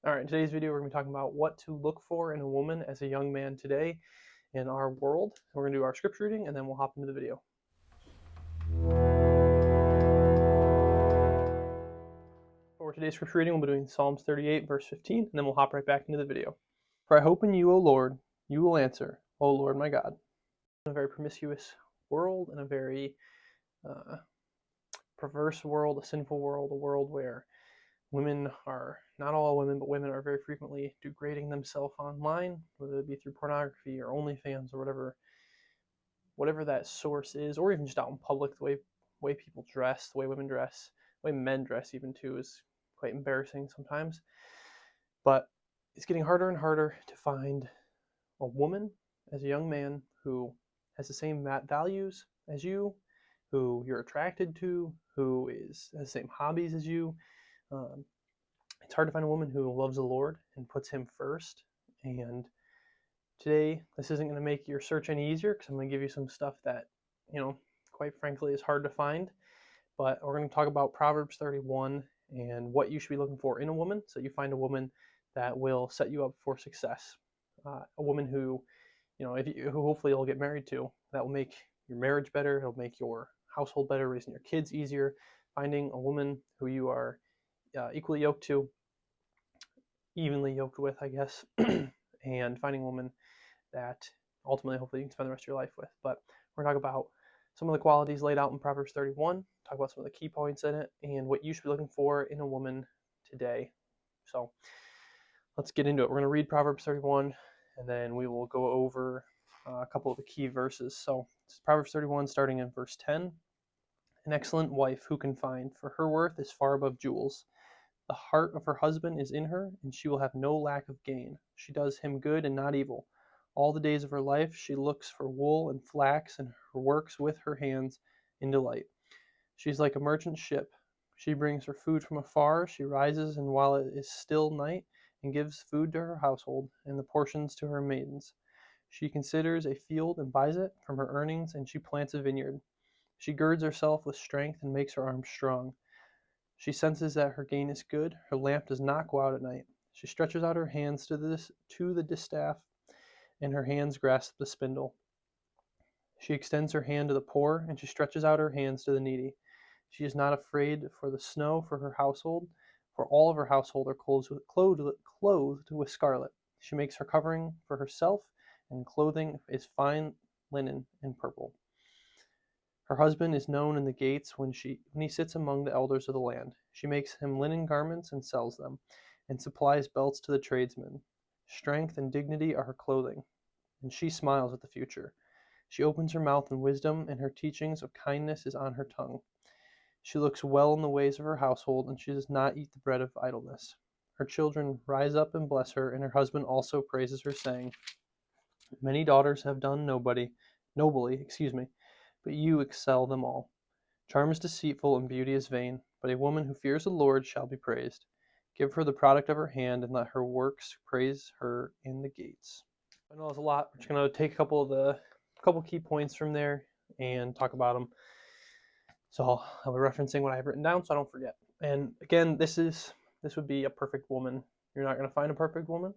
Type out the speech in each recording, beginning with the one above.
All right, in today's video, we're going to be talking about what to look for in a woman as a young man today in our world. We're going to do our scripture reading, and then we'll hop into the video. For today's scripture reading, we'll be doing Psalms 38, verse 15, and then we'll hop right back into the video. For I hope in you, O Lord, you will answer, O Lord my God. In a very promiscuous world, in a very perverse world, a sinful world, a world where women are, not all women, but women are very frequently degrading themselves online, whether it be through pornography or OnlyFans or whatever that source is, or even just out in public, the way people dress, the way women dress, the way men dress even too is quite embarrassing sometimes. But it's getting harder and harder to find a woman as a young man who has the same values as you, who you're attracted to, who has the same hobbies as you. It's hard to find a woman who loves the Lord and puts Him first. And today, this isn't going to make your search any easier because I'm going to give you some stuff that, quite frankly, is hard to find. But we're going to talk about Proverbs 31 and what you should be looking for in a woman so you find a woman that will set you up for success. A woman who, who hopefully you'll get married to, that will make your marriage better, it'll make your household better, raising your kids easier. Finding a woman who you are equally yoked to, evenly yoked with, I guess, and finding a woman that ultimately, hopefully, you can spend the rest of your life with. But we're going to talk about some of the qualities laid out in Proverbs 31, talk about some of the key points in it, and what you should be looking for in a woman today. So let's get into it. We're going to read Proverbs 31, and then we will go over a couple of the key verses. So it's Proverbs 31, starting in verse 10. An excellent wife who can find, for her worth is far above jewels. The heart of her husband is in her, and she will have no lack of gain. She does him good and not evil. All the days of her life she looks for wool and flax, and her works with her hands in delight. She is like a merchant ship. She brings her food from afar. She rises, and while it is still night, and gives food to her household, and the portions to her maidens. She considers a field and buys it from her earnings, and she plants a vineyard. She girds herself with strength and makes her arms strong. She senses that her gain is good. Her lamp does not go out at night. She stretches out her hands to the distaff, and her hands grasp the spindle. She extends her hand to the poor, and she stretches out her hands to the needy. She is not afraid for the snow for her household, for all of her household are clothed with scarlet. She makes her covering for herself, and clothing is fine linen and purple. Her husband is known in the gates when he sits among the elders of the land. She makes him linen garments and sells them, and supplies belts to the tradesmen. Strength and dignity are her clothing, and she smiles at the future. She opens her mouth in wisdom, and her teachings of kindness is on her tongue. She looks well in the ways of her household, and she does not eat the bread of idleness. Her children rise up and bless her, and her husband also praises her, saying, Many daughters have done nobly, but you excel them all. Charm is deceitful and beauty is vain, but a woman who fears the Lord shall be praised. Give her the product of her hand, and let her works praise her in the gates. I know it's a lot. We're just going to take a couple key points from there and talk about them. So I'll be referencing what I have written down so I don't forget. And again, this would be a perfect woman. You're not going to find a perfect woman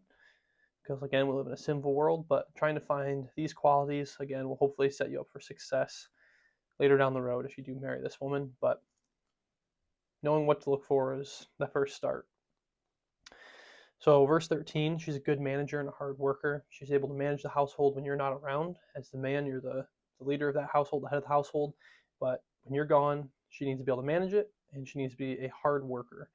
because, again, we live in a sinful world, but trying to find these qualities, again, will hopefully set you up for success later down the road if you do marry this woman. But knowing what to look for is the first start. So verse 13, she's a good manager and a hard worker. She's able to manage the household when you're not around. As the man, you're the leader of that household, the head of the household. But when you're gone, she needs to be able to manage it, and she needs to be a hard worker.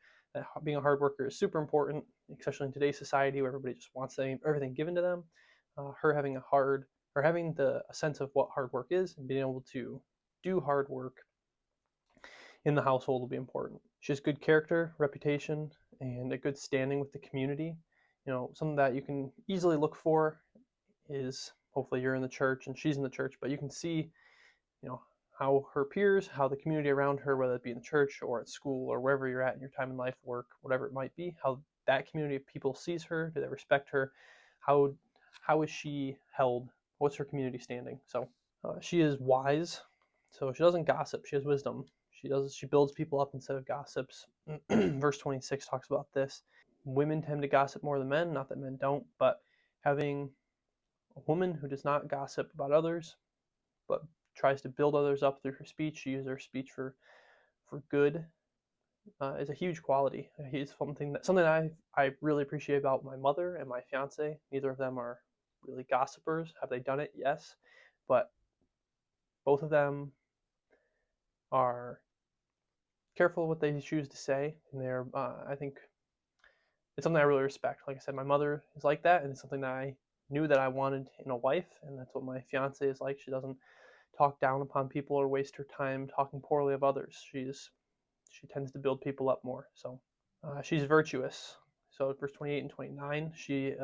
Being a hard worker is super important, especially in today's society where everybody just wants everything given to them. Her having a sense of what hard work is and being able to do hard work in the household will be important. She has good character, reputation, and a good standing with the community. Something that you can easily look for is, hopefully you're in the church and she's in the church, but you can see, how her peers, how the community around her, whether it be in the church or at school or wherever you're at in your time in life, work, whatever it might be, how that community of people sees her. Do they respect her? How is she held? What's her community standing? So she is wise, so she doesn't gossip. She has wisdom. She builds people up instead of gossips. Verse 26 talks about this. women tend to gossip more than men, not that men don't, but having a woman who does not gossip about others, but tries to build others up through her speech, use her speech for good, is a huge quality. It's something that I really appreciate about my mother and my fiance. Neither of them are really gossipers. Have they done it? Yes, but both of them are careful what they choose to say, and they're I think it's something I really respect. Like I said, my mother is like that, and it's something that I knew that I wanted in a wife, and that's what my fiance is like. She doesn't talk down upon people or waste her time talking poorly of others. She tends to build people up more. So she's virtuous. So verse 28 and 29, she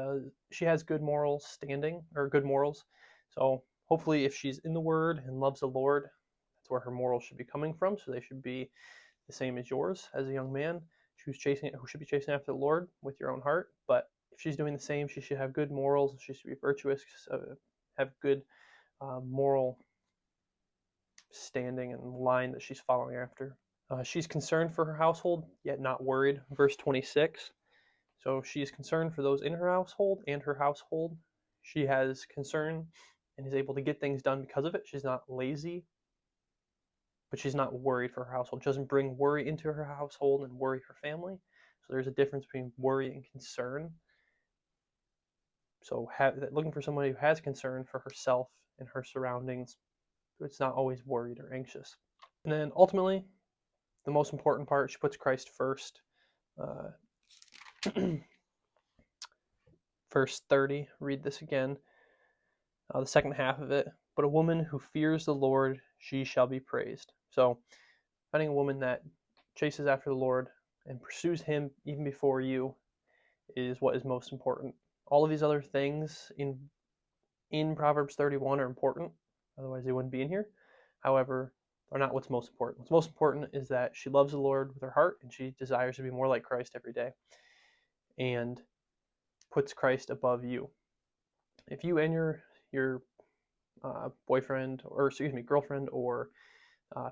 has good moral standing or good morals. So hopefully, if she's in the Word and loves the Lord, that's where her morals should be coming from. So they should be the same as yours as a young man who should be chasing after the Lord with your own heart. But if she's doing the same, she should have good morals. She should be virtuous, have good moral standing and line that she's following after. She's concerned for her household, yet not worried. Verse 26. So she is concerned for those in her household and her household. She has concern and is able to get things done because of it. She's not lazy, but she's not worried for her household. She doesn't bring worry into her household and worry her family. So there's a difference between worry and concern. So looking for somebody who has concern for herself and her surroundings, it's not always worried or anxious. And then ultimately, the most important part, she puts Christ first. Verse 30, read this again, the second half of it. But a woman who fears the Lord, she shall be praised. So finding a woman that chases after the Lord and pursues him even before you is what is most important. All of these other things in Proverbs 31 are important, otherwise they wouldn't be in here. However, are not what's most important. What's most important is that she loves the Lord with her heart and she desires to be more like Christ every day and puts Christ above you. If you and your boyfriend, or excuse me, girlfriend or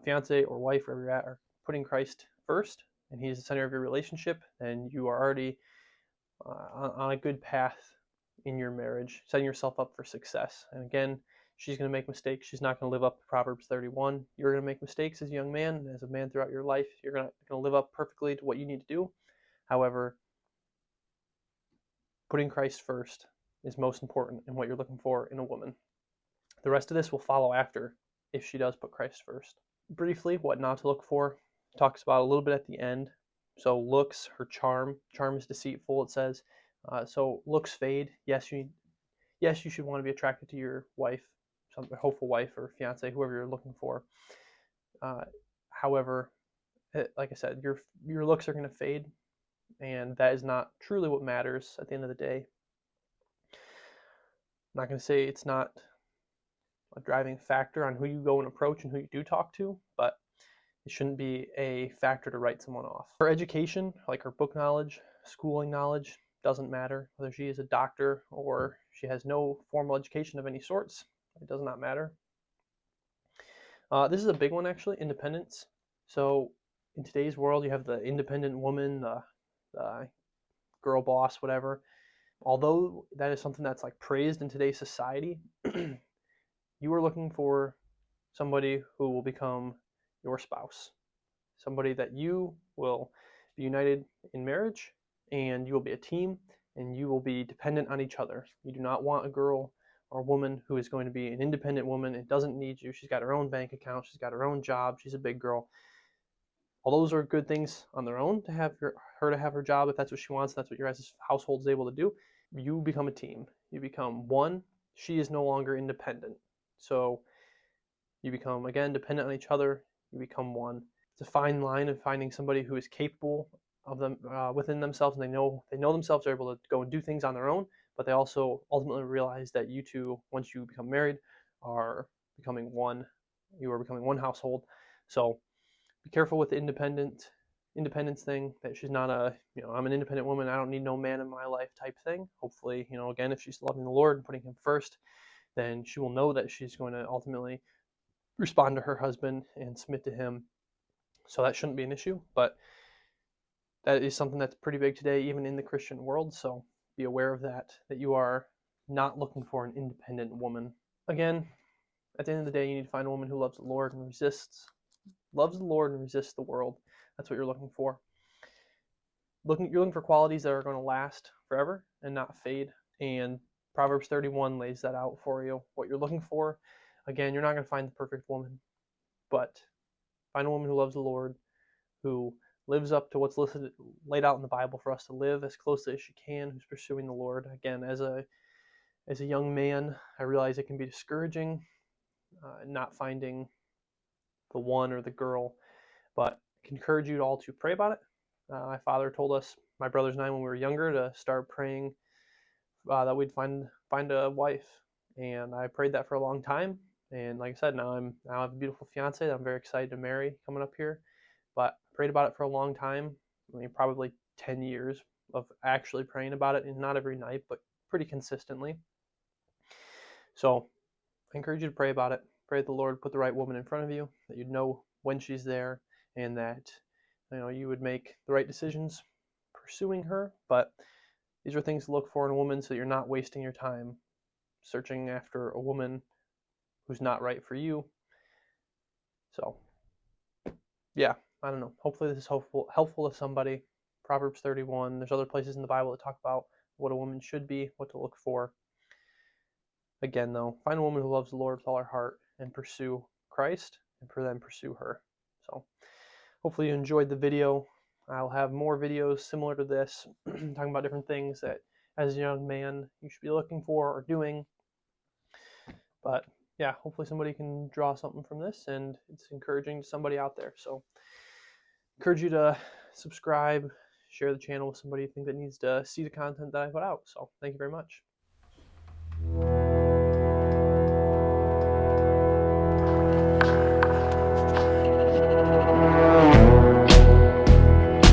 fiance or wife, wherever you're at, are putting Christ first and he's the center of your relationship, then you are already on a good path in your marriage, setting yourself up for success. And again, she's going to make mistakes. She's not going to live up to Proverbs 31. You're going to make mistakes as a young man, and as a man throughout your life. You're going to live up perfectly to what you need to do. However, putting Christ first is most important in what you're looking for in a woman. The rest of this will follow after if she does put Christ first. Briefly, what not to look for. Talks about a little bit at the end. So looks, her charm. Charm is deceitful, it says. So looks fade. Yes, you should want to be attracted to your wife, some hopeful wife or fiance, whoever you're looking for. However, like I said, your looks are going to fade, and that is not truly what matters at the end of the day. I'm not going to say it's not a driving factor on who you go and approach and who you do talk to, but it shouldn't be a factor to write someone off. Her education, like her book knowledge, schooling knowledge, doesn't matter. Whether she is a doctor or she has no formal education of any sorts, it does not matter. This is a big one, actually, independence. So in today's world, you have the independent woman, the girl boss, whatever. Although that is something that's like praised in today's society, you are looking for somebody who will become your spouse, somebody that you will be united in marriage, and you will be a team, and you will be dependent on each other. You do not want a girl or a woman who is going to be an independent woman and doesn't need you. She's got her own bank account, she's got her own job, she's a big girl. All those are good things on their own to have her to have her job if that's what she wants, that's what your guys' household is able to do. You become a team. You become one. She is no longer independent. So you become, again, dependent on each other. You become one. It's a fine line of finding somebody who is capable of them within themselves, and they know themselves, are able to go and do things on their own, but they also ultimately realize that you two, once you become married, are becoming one. You are becoming one household. So be careful with the independence thing, that she's not I'm an independent woman, I don't need no man in my life type thing. Hopefully, again, if she's loving the Lord and putting him first, then she will know that she's going to ultimately respond to her husband and submit to him. So that shouldn't be an issue. But that is something that's pretty big today, even in the Christian world. So be aware of that you are not looking for an independent woman. Again, at the end of the day, you need to find a woman who loves the Lord and loves the Lord and resists the world. That's what you're looking for. You're looking for qualities that are going to last forever and not fade. And Proverbs 31 lays that out for you, what you're looking for. Again, you're not going to find the perfect woman, but find a woman who loves the Lord, who lives up to what's laid out in the Bible for us to live as closely as she can, who's pursuing the Lord. Again, as a young man, I realize it can be discouraging, not finding the one or the girl, but I can encourage you all to pray about it. My father told us, my brothers and I, when we were younger, to start praying that we'd find a wife, and I prayed that for a long time. And like I said, now I have a beautiful fiance that I'm very excited to marry coming up here. But I prayed about it for a long time. I mean, probably 10 years of actually praying about it, and not every night, but pretty consistently. So I encourage you to pray about it. Pray that the Lord put the right woman in front of you, that you'd know when she's there, and that you would make the right decisions pursuing her. But these are things to look for in a woman, so you're not wasting your time searching after a woman who's not right for you. So yeah, I don't know. Hopefully this is helpful to somebody. Proverbs 31. There's other places in the Bible that talk about what a woman should be, what to look for. Again, though, find a woman who loves the Lord with all her heart and pursue Christ, and then pursue her. So hopefully you enjoyed the video. I'll have more videos similar to this, talking about different things that as a young man you should be looking for or doing. But yeah, hopefully somebody can draw something from this, and it's encouraging to somebody out there. So encourage you to subscribe, share the channel with somebody you think that needs to see the content that I put out. So thank you very much.